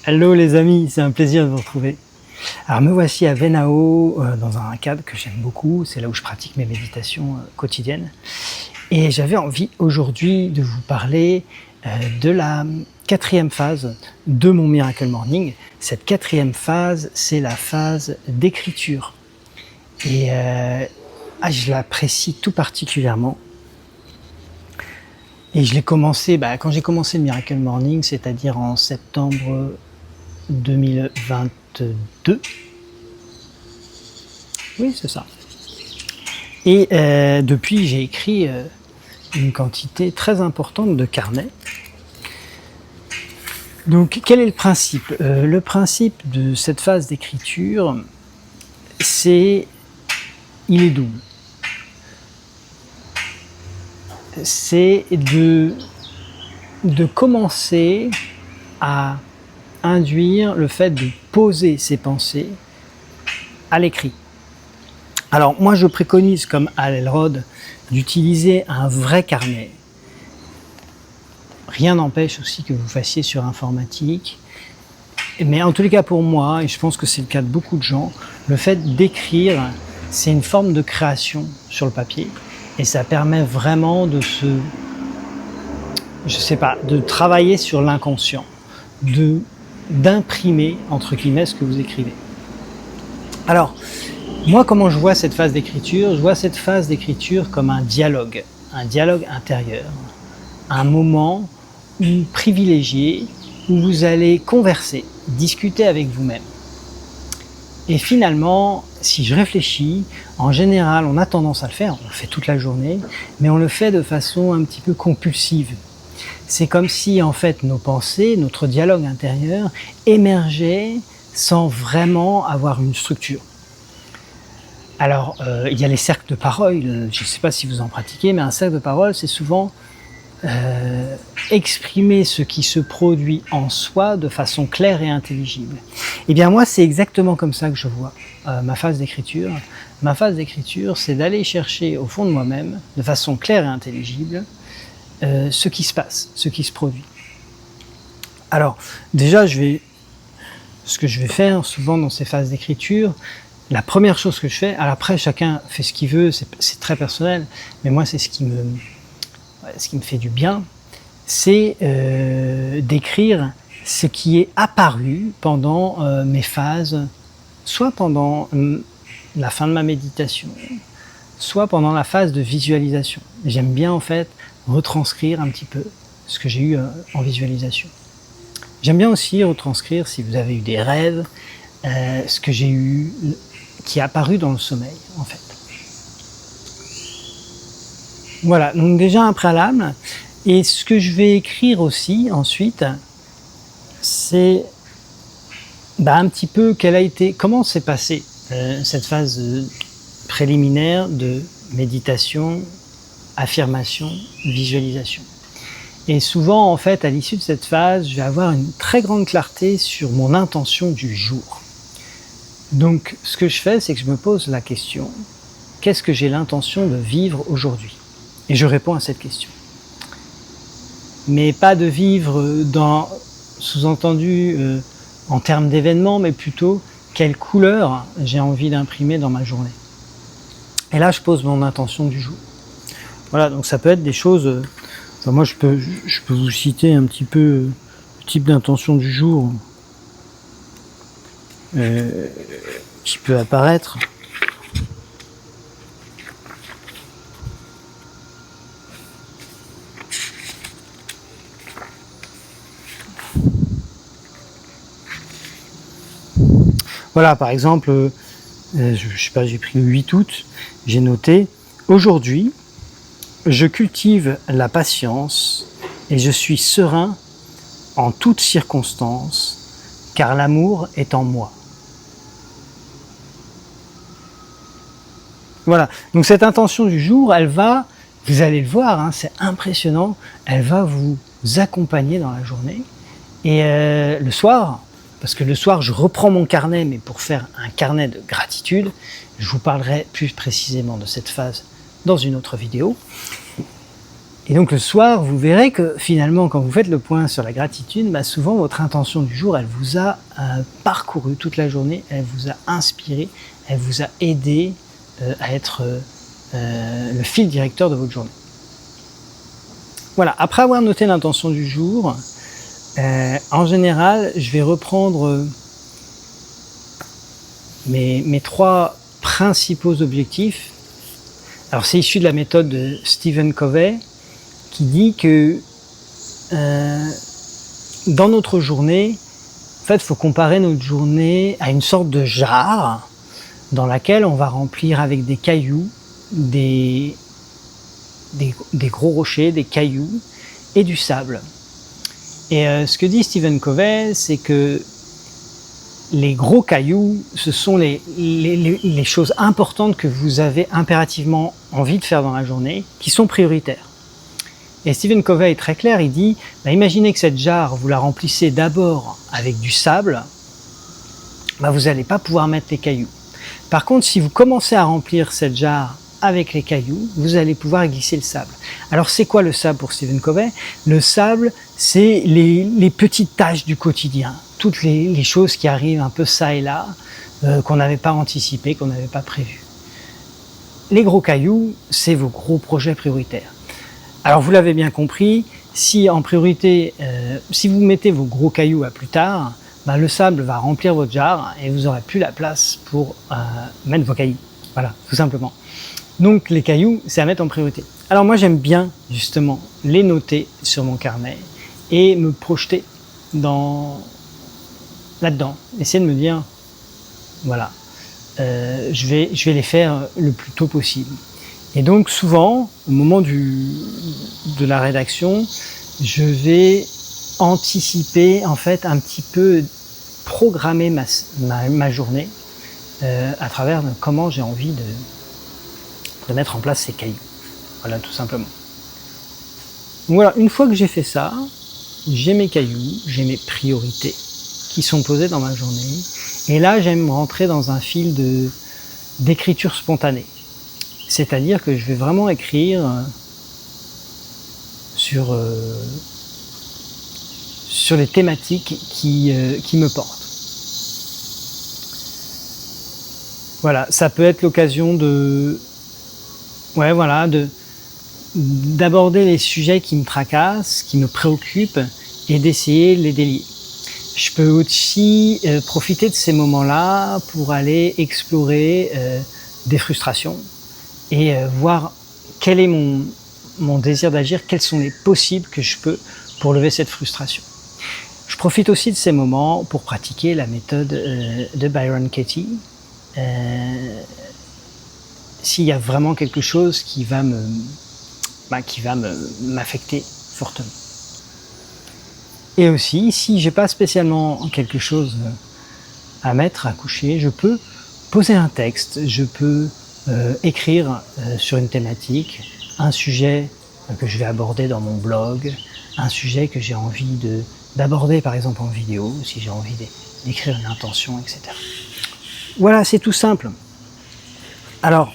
Hello les amis, c'est un plaisir de vous retrouver. Alors me voici à Venao, dans un cadre que j'aime beaucoup, c'est là où je pratique mes méditations quotidiennes. Et j'avais envie aujourd'hui de vous parler de la quatrième phase de mon Miracle Morning. Cette quatrième phase, c'est la phase d'écriture. Et je l'apprécie tout particulièrement. Et je l'ai commencé, quand j'ai commencé le Miracle Morning, c'est-à-dire en septembre 2022. Oui, c'est ça. Et depuis, j'ai écrit une quantité très importante de carnets. Donc, quel est le principe? Le principe de cette phase d'écriture, il est double. C'est de commencer à induire le fait de poser ses pensées à l'écrit. Alors moi je préconise, comme Hal Elrod, d'utiliser un vrai carnet. Rien n'empêche aussi que vous fassiez sur informatique. Mais en tous les cas pour moi, et je pense que c'est le cas de beaucoup de gens, le fait d'écrire, c'est une forme de création sur le papier. Et ça permet vraiment de de travailler sur l'inconscient, d'imprimer, entre guillemets, ce que vous écrivez. Alors, moi, comment je vois cette phase d'écriture? Je vois cette phase d'écriture comme un dialogue intérieur, un moment privilégié où vous allez converser, discuter avec vous-même. Et finalement, si je réfléchis, en général, on a tendance à le faire, on le fait toute la journée, mais on le fait de façon un petit peu compulsive. C'est comme si, en fait, nos pensées, notre dialogue intérieur émergeait sans vraiment avoir une structure. Alors, il y a les cercles de parole, je ne sais pas si vous en pratiquez, mais un cercle de parole, c'est souvent exprimer ce qui se produit en soi de façon claire et intelligible. Et bien moi, c'est exactement comme ça que je vois ma phase d'écriture. Ma phase d'écriture, c'est d'aller chercher au fond de moi-même, de façon claire et intelligible, ce qui se passe, ce qui se produit. Alors, déjà, ce que je vais faire souvent dans ces phases d'écriture, la première chose que je fais, alors après, chacun fait ce qu'il veut, c'est très personnel, mais moi, c'est ce qui me fait du bien, c'est d'écrire ce qui est apparu pendant mes phases, soit pendant la fin de ma méditation, soit pendant la phase de visualisation. J'aime bien en fait retranscrire un petit peu ce que j'ai eu en visualisation. J'aime bien aussi retranscrire, si vous avez eu des rêves, ce que j'ai eu, qui est apparu dans le sommeil en fait. Voilà, donc déjà un préalable. Et ce que je vais écrire aussi ensuite, c'est un petit peu comment s'est passée cette phase préliminaire de méditation, affirmation, visualisation. Et souvent, en fait, à l'issue de cette phase, je vais avoir une très grande clarté sur mon intention du jour. Donc, ce que je fais, c'est que je me pose la question, qu'est-ce que j'ai l'intention de vivre aujourd'hui? Et je réponds à cette question. Mais pas de vivre sous-entendu en termes d'événements, mais plutôt quelle couleur j'ai envie d'imprimer dans ma journée. Et là, je pose mon intention du jour. Voilà, donc ça peut être des choses... moi, je peux vous citer un petit peu le type d'intention du jour qui peut apparaître. Voilà, par exemple, je sais pas, j'ai pris le 8 août, j'ai noté « Aujourd'hui, je cultive la patience et je suis serein en toutes circonstances, car l'amour est en moi. » Voilà, donc cette intention du jour, elle va, vous allez le voir, hein, c'est impressionnant, elle va vous accompagner dans la journée. Et le soir, parce que le soir, je reprends mon carnet, mais pour faire un carnet de gratitude. Je vous parlerai plus précisément de cette phase dans une autre vidéo. Et donc le soir, vous verrez que finalement, quand vous faites le point sur la gratitude, bah souvent votre intention du jour, elle vous a parcouru toute la journée, elle vous a inspiré, elle vous a aidé à être le fil directeur de votre journée. Voilà, après avoir noté l'intention du jour, en général, je vais reprendre mes 3 principaux objectifs. Alors c'est issu de la méthode de Stephen Covey, qui dit que dans notre journée, en fait, il faut comparer notre journée à une sorte de jarre dans laquelle on va remplir avec des cailloux, des gros rochers, des cailloux et du sable. Et ce que dit Stephen Covey, c'est que les gros cailloux, ce sont les choses importantes que vous avez impérativement envie de faire dans la journée, qui sont prioritaires. Et Stephen Covey est très clair, il dit, imaginez que cette jarre, vous la remplissez d'abord avec du sable, vous n'allez pas pouvoir mettre les cailloux. Par contre, si vous commencez à remplir cette jarre avec les cailloux, vous allez pouvoir glisser le sable. Alors c'est quoi le sable pour Stephen Covey? Le sable, c'est les petites tâches du quotidien, toutes les choses qui arrivent un peu ça et là, qu'on n'avait pas anticipé, qu'on n'avait pas prévu. Les gros cailloux, c'est vos gros projets prioritaires. Alors vous l'avez bien compris, si en priorité, si vous mettez vos gros cailloux à plus tard, le sable va remplir votre jarre et vous n'aurez plus la place pour mettre vos cailloux. Voilà, tout simplement. Donc les cailloux, c'est à mettre en priorité. Alors moi j'aime bien justement les noter sur mon carnet et me projeter là-dedans. Essayer de me dire, voilà, je vais les faire le plus tôt possible. Et donc souvent, au moment de la rédaction, je vais anticiper, en fait, un petit peu programmer ma journée à travers comment j'ai envie de mettre en place ces cailloux. Voilà, tout simplement. Donc voilà, une fois que j'ai fait ça, j'ai mes cailloux, j'ai mes priorités qui sont posées dans ma journée. Et là, j'aime rentrer dans un fil d'écriture spontanée. C'est-à-dire que je vais vraiment écrire sur les thématiques qui me portent. Voilà, ça peut être l'occasion d'aborder les sujets qui me tracassent, qui me préoccupent et d'essayer de les délier. Je peux aussi profiter de ces moments-là pour aller explorer des frustrations et voir quel est mon désir d'agir, quels sont les possibles que je peux pour lever cette frustration. Je profite aussi de ces moments pour pratiquer la méthode de Byron Katie. S'il y a vraiment quelque chose qui va m'affecter fortement. Et aussi, si j'ai pas spécialement quelque chose à mettre, à coucher, je peux poser un texte, je peux écrire sur une thématique, un sujet que je vais aborder dans mon blog, un sujet que j'ai envie d'aborder par exemple en vidéo, si j'ai envie d'écrire une intention, etc. Voilà, c'est tout simple. Alors,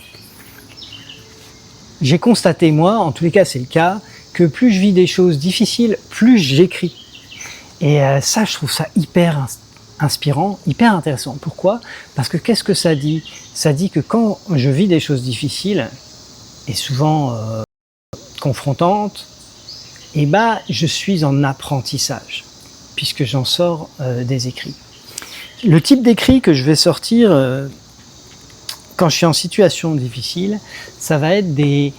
j'ai constaté, moi, en tous les cas c'est le cas, que plus je vis des choses difficiles, plus j'écris. Et ça, je trouve ça hyper inspirant, hyper intéressant. Pourquoi? Parce que qu'est-ce que ça dit? Ça dit que quand je vis des choses difficiles, et souvent confrontantes, je suis en apprentissage, puisque j'en sors des écrits. Le type d'écrit que je vais sortir quand je suis en situation difficile, ça va être des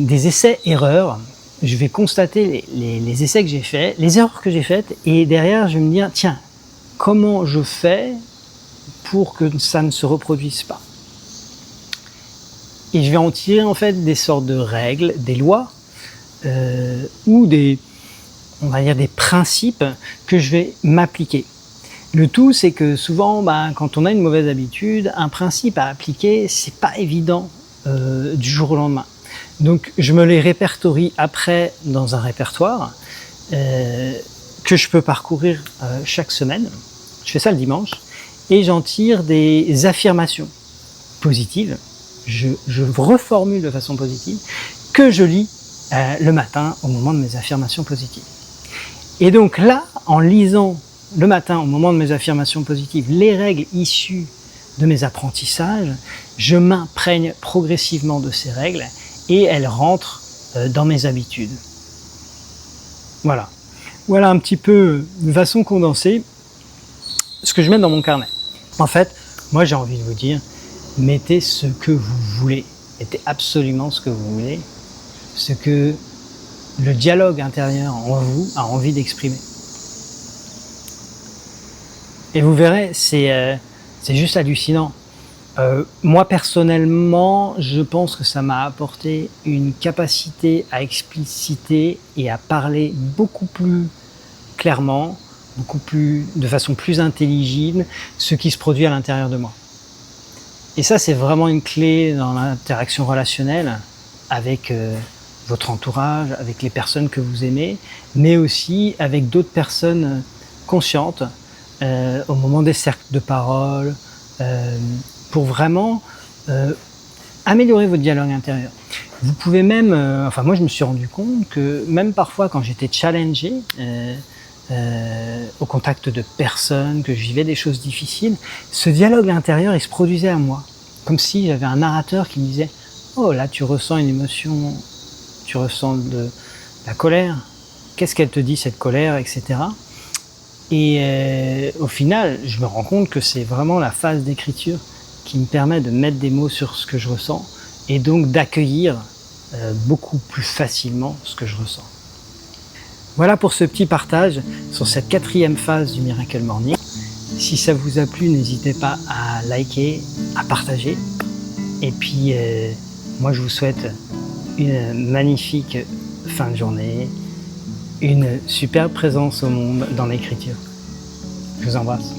essais-erreurs. Je vais constater les essais que j'ai faits, les erreurs que j'ai faites, et derrière je vais me dire, tiens, comment je fais pour que ça ne se reproduise pas? Et je vais en tirer en fait des sortes de règles, des lois, ou des principes que je vais m'appliquer. Le tout, c'est que souvent, quand on a une mauvaise habitude, un principe à appliquer, c'est pas évident du jour au lendemain. Donc, je me les répertorie après dans un répertoire que je peux parcourir chaque semaine. Je fais ça le dimanche et j'en tire des affirmations positives. Je reformule de façon positive que je lis le matin au moment de mes affirmations positives. Et donc là, en lisant le matin au moment de mes affirmations positives les règles issues de mes apprentissages, je m'imprègne progressivement de ces règles et elles rentrent dans mes habitudes. Voilà. Voilà un petit peu de façon condensée ce que je mets dans mon carnet. En fait, moi j'ai envie de vous dire, mettez ce que vous voulez. Mettez absolument ce que vous voulez, ce que le dialogue intérieur en vous a envie d'exprimer. Et vous verrez, c'est juste hallucinant. Moi personnellement, je pense que ça m'a apporté une capacité à expliciter et à parler beaucoup plus clairement, de façon plus intelligible, ce qui se produit à l'intérieur de moi. Et ça, c'est vraiment une clé dans l'interaction relationnelle avec votre entourage, avec les personnes que vous aimez, mais aussi avec d'autres personnes conscientes au moment des cercles de parole, pour vraiment améliorer votre dialogue intérieur. Vous pouvez même, enfin moi je me suis rendu compte que même parfois quand j'étais challengé au contact de personnes, que je vivais des choses difficiles, ce dialogue intérieur il se produisait à moi, comme si j'avais un narrateur qui me disait « Oh là tu ressens une émotion, tu ressens de la colère, qu'est-ce qu'elle te dit cette colère, etc. » Et au final, je me rends compte que c'est vraiment la phase d'écriture qui me permet de mettre des mots sur ce que je ressens et donc d'accueillir beaucoup plus facilement ce que je ressens. Voilà pour ce petit partage sur cette 4e phase du Miracle Morning. Si ça vous a plu, n'hésitez pas à liker, à partager. Et puis, moi je vous souhaite une magnifique fin de journée, une superbe présence au monde dans l'écriture. Je vous embrasse.